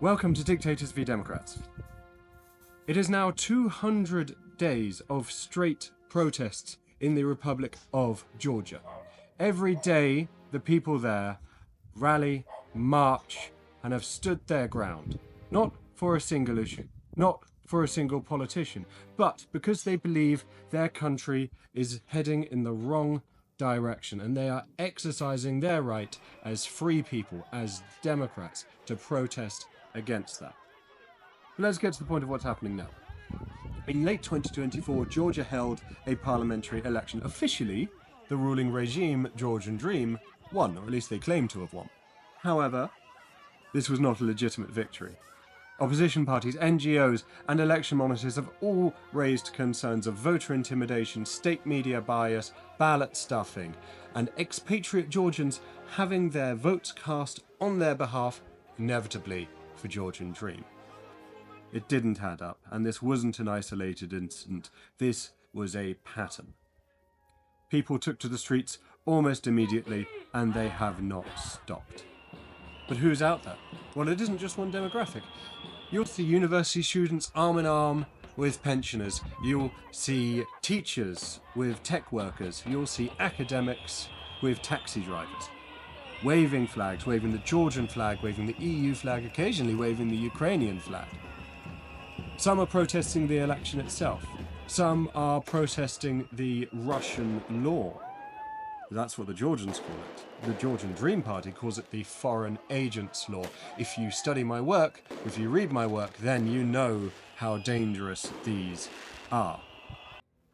Welcome to Dictators v Democrats. It is now 200 days of straight protests in the Republic of Georgia. Every day, the people there rally, march, and have stood their ground. Not for a single issue, not for a single politician, but because they believe their country is heading in the wrong direction, and they are exercising their right as free people, as Democrats, to protest against that. But let's get to the point of what's happening now. In late 2024, Georgia held a parliamentary election. Officially, the ruling regime, Georgian Dream, won, or at least they claim to have won. However, this was not a legitimate victory. Opposition parties, NGOs, and election monitors have all raised concerns of voter intimidation, state media bias, ballot stuffing, and expatriate Georgians having their votes cast on their behalf, inevitably for Georgian Dream. It didn't add up, and this wasn't an isolated incident. This was a pattern. People took to the streets almost immediately, and they have not stopped. But who's out there? Well, it isn't just one demographic. You'll see university students arm in arm with pensioners. You'll see teachers with tech workers. You'll see academics with taxi drivers. Waving flags, waving the Georgian flag, waving the EU flag, occasionally waving the Ukrainian flag. Some are protesting the election itself. Some are protesting the Russian law. That's what the Georgians call it. The Georgian Dream Party calls it the Foreign Agents Law. If you study my work, if you read my work, then you know how dangerous these are.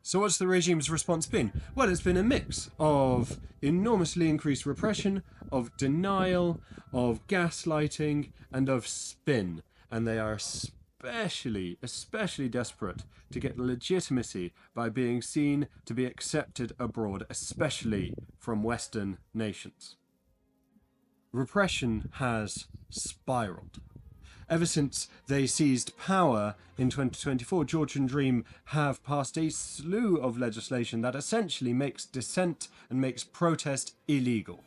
So what's the regime's response been? Well, it's been a mix of enormously increased repression, of denial, of gaslighting, and of spin. And they are especially desperate to get legitimacy by being seen to be accepted abroad, especially from Western nations. Repression has spiraled. Ever since they seized power in 2024, Georgian Dream have passed a slew of legislation that essentially makes dissent and makes protest illegal.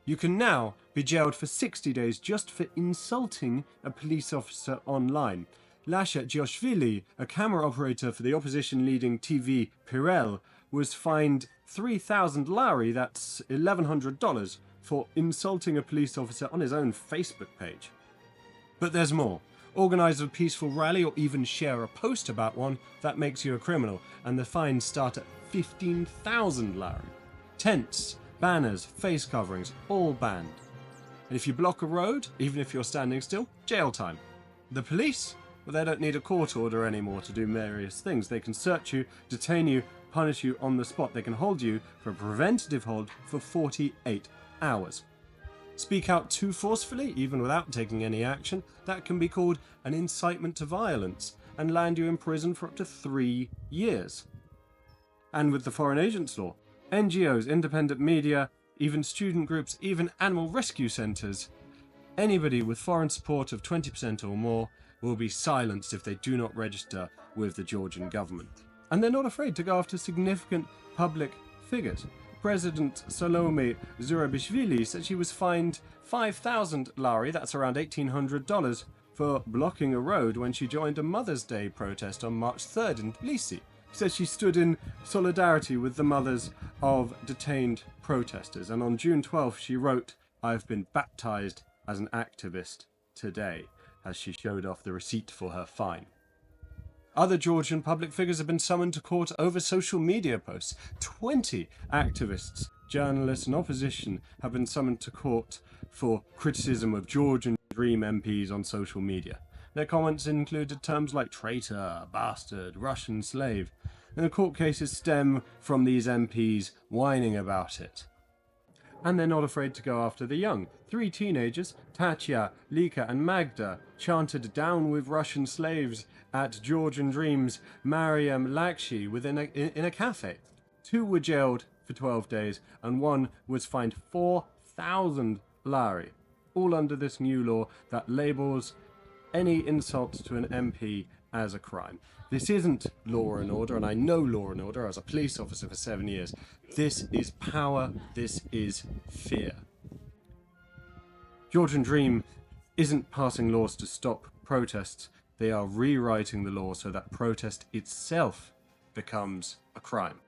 You can now be jailed for 60 days just for insulting a police officer online. Lasha Gioshvili, a camera operator for the opposition-leading TV Pirel, was fined 3,000 lari, that's $1,100, for insulting a police officer on his own Facebook page. But there's more. Organise a peaceful rally or even share a post about one, that makes you a criminal, and the fines start at 15,000 lari. Tents, banners, face coverings, all banned. And if you block a road, even if you're standing still, jail time. The police? Well, they don't need a court order anymore to do various things. They can search you, detain you, punish you on the spot. They can hold you for a preventative hold for 48 hours. Speak out too forcefully, even without taking any action, that can be called an incitement to violence and land you in prison for up to 3 years. And with the Foreign Agents Law, NGOs, independent media, even student groups, even animal rescue centres, anybody with foreign support of 20% or more will be silenced if they do not register with the Georgian government. And they're not afraid to go after significant public figures. President Salome Zurabishvili said she was fined 5,000 lari, that's around $1,800, for blocking a road when she joined a Mother's Day protest on March 3rd in Tbilisi. She said she stood in solidarity with the mothers of detained protesters, and on June 12th she wrote, "I've been baptized as an activist today," as she showed off the receipt for her fine. Other Georgian public figures have been summoned to court over social media posts. 20 activists, journalists and opposition have been summoned to court for criticism of Georgian Dream MPs on social media. Their comments included terms like traitor, bastard, Russian slave, and the court cases stem from these MPs whining about it. And they're not afraid to go after the young. 3 teenagers, Tatya, Lika and Magda, chanted "Down with Russian slaves" at Georgian Dream's Mariam Lakshi in a cafe. 2 were jailed for 12 days and 1 was fined 4,000 lari, all under this new law that labels any insult to an MP as a crime. This isn't law and order, and I know law and order as a police officer for 7 years. This is power, this is fear. Georgian Dream isn't passing laws to stop protests, they are rewriting the law so that protest itself becomes a crime.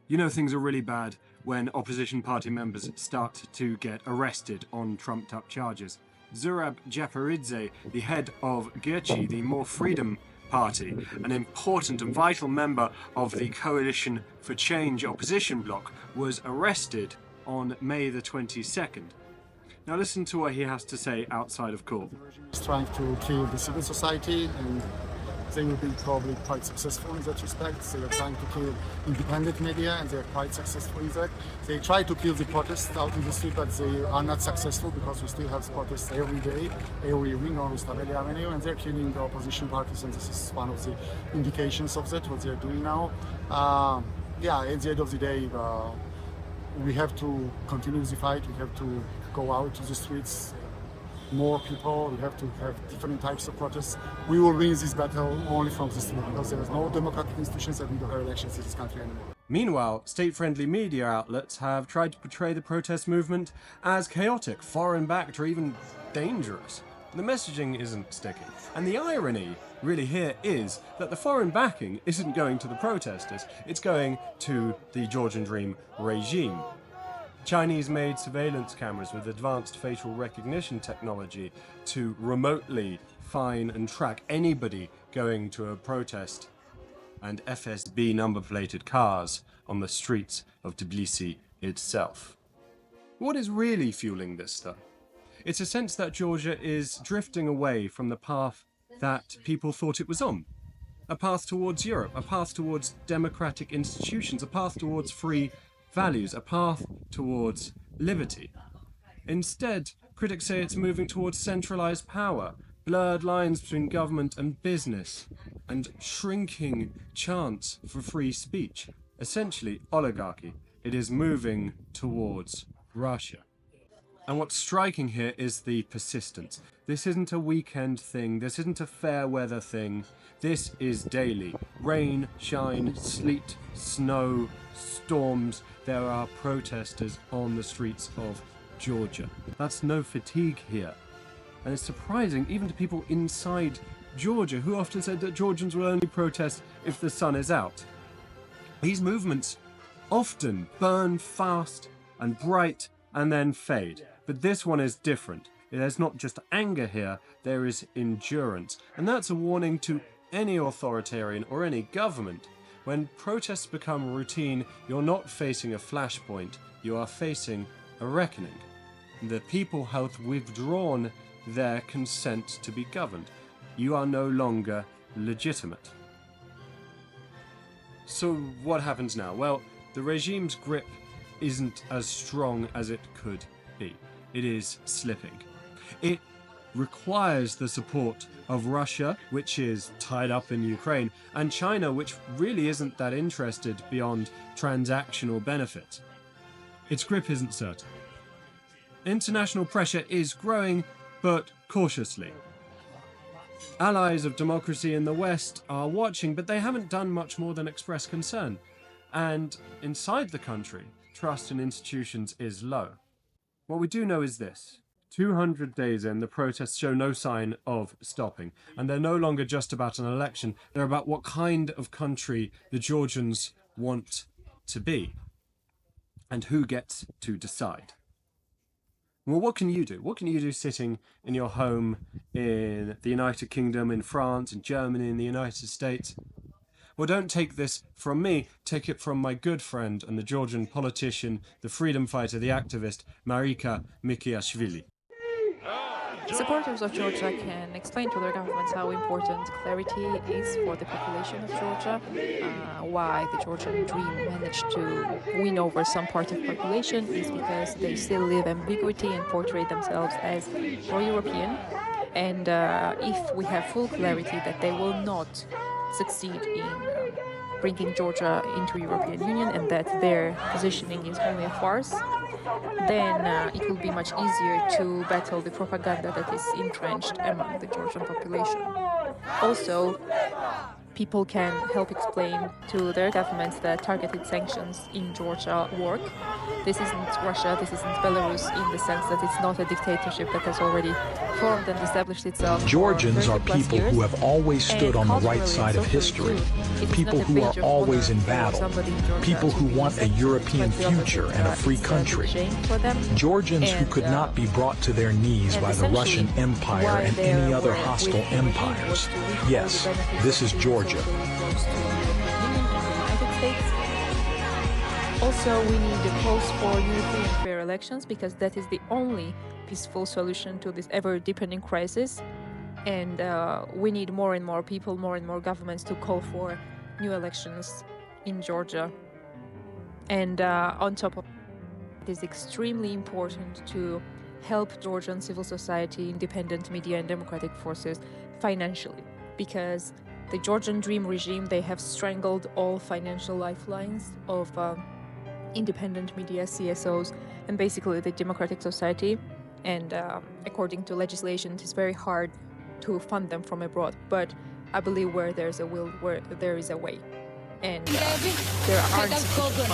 You know things are really bad when opposition party members start to get arrested on trumped-up charges. Zurab Japaridze, the head of Georgi, the More Freedom Party, an important and vital member of the Coalition for Change opposition bloc, was arrested on May the 22nd. Now listen to what he has to say outside of court. He's trying to kill the civil society, and they will be probably quite successful in that respect. They are trying to kill independent media, and they are quite successful in that. They try to kill the protests out in the street, but they are not successful because we still have protests every day, every evening on Rustaveli Avenue, and they're killing the opposition parties, and this is one of the indications of that, what they're doing now. At the end of the day, we have to continue the fight. We have to go out to the streets, more people. We have to have different types of protests. We will win this battle only from the street, because there is no democratic institutions and we don't have elections in this country anymore. Meanwhile, state-friendly media outlets have tried to portray the protest movement as chaotic, foreign-backed, or even dangerous. The messaging isn't sticking. And the irony really here is that the foreign backing isn't going to the protesters, it's going to the Georgian Dream regime. Chinese-made surveillance cameras with advanced facial recognition technology to remotely fine and track anybody going to a protest, and FSB number-plated cars on the streets of Tbilisi itself. What is really fueling this stuff? It's a sense that Georgia is drifting away from the path that people thought it was on. A path towards Europe, a path towards democratic institutions, a path towards free values, a path towards liberty. Instead, critics say it's moving towards centralized power, blurred lines between government and business, and shrinking chance for free speech. Essentially, oligarchy. It is moving towards Russia. And what's striking here is the persistence. This isn't a weekend thing, this isn't a fair weather thing, this is daily. Rain, shine, sleet, snow, storms, there are protesters on the streets of Georgia. That's no fatigue here. And it's surprising even to people inside Georgia, who often said that Georgians will only protest if the sun is out. These movements often burn fast and bright and then fade. But this one is different. There's not just anger here, there is endurance. And that's a warning to any authoritarian or any government. When protests become routine, you're not facing a flashpoint, you are facing a reckoning. The people have withdrawn their consent to be governed. You are no longer legitimate. So what happens now? Well, the regime's grip isn't as strong as it could be. It is slipping. It requires the support of Russia, which is tied up in Ukraine, and China, which really isn't that interested beyond transactional benefit. Its grip isn't certain. International pressure is growing, but cautiously. Allies of democracy in the West are watching, but they haven't done much more than express concern. And inside the country, trust in institutions is low. What we do know is this. 200 days in, the protests show no sign of stopping, and they're no longer just about an election, they're about what kind of country the Georgians want to be, and who gets to decide. Well, what can you do? What can you do sitting in your home in the United Kingdom, in France, in Germany, in the United States? Well, don't take this from me, take it from my good friend and the Georgian politician, the freedom fighter, the activist, Marika Mikiashvili. Supporters of Georgia can explain to their governments how important clarity is for the population of Georgia, why the Georgian Dream managed to win over some part of the population is because they still live ambiguity and portray themselves as pro-European. And if we have full clarity that they will not succeed in bringing Georgia into European Union and that their positioning is only a farce, then it will be much easier to battle the propaganda that is entrenched among the Georgian population. Also, people can help explain to their governments that targeted sanctions in Georgia work. This isn't Russia, this isn't Belarus, in the sense that it's not a dictatorship that has already formed and established itself. Georgians are people years. who have always stood on the right side of history, people who are always in battle, people who want a European future and a free country, Georgians who could not be brought to their knees by the Russian Empire and any other hostile empires. Yes, this is Georgia. Also, we need a calls for new free and fair elections, because that is the only peaceful solution to this ever-deepening crisis. And we need more and more people, more and more governments to call for new elections in Georgia. And on top of it, it is extremely important to help Georgian civil society, independent media and democratic forces financially, because the Georgian Dream regime, they have strangled all financial lifelines of independent media, CSOs, and basically the democratic society. And according to legislation, it is very hard to fund them from abroad. But I believe where there's a will, where there is a way. And there aren't sufficient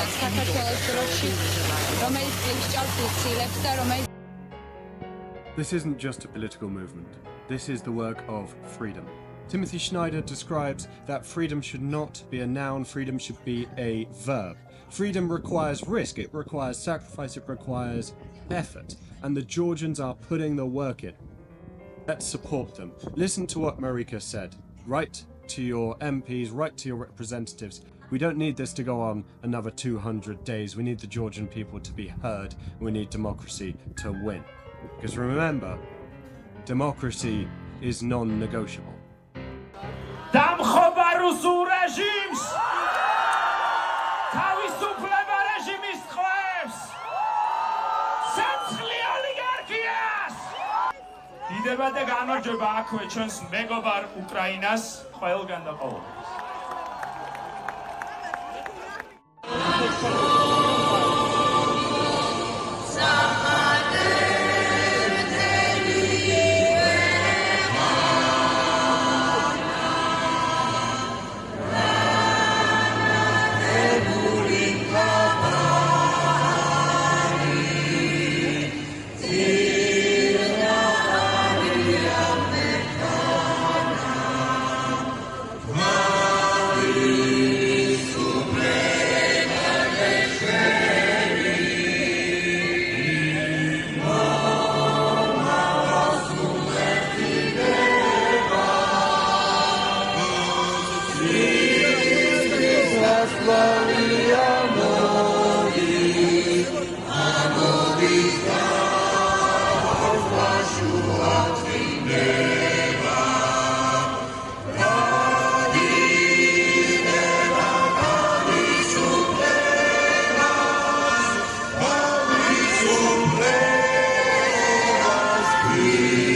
funds. This isn't just a political movement. This is the work of freedom. Timothy Schneider describes that freedom should not be a noun, freedom should be a verb. Freedom requires risk, it requires sacrifice, it requires effort, and the Georgians are putting the work in. Let's support them. Listen to what Marika said. Write to your MPs, write to your representatives. We don't need this to go on another 200 days. We need the Georgian people to be heard. We need democracy to win. Because remember, democracy is non-negotiable. Dam khobaruzu regimes Tavisupleba regimis khrebs Sentsli oligarchias Dideba და გამარჯვება აქვე ჩვენს მეგობარ უკრაინას ყველგან და ყოველთვის We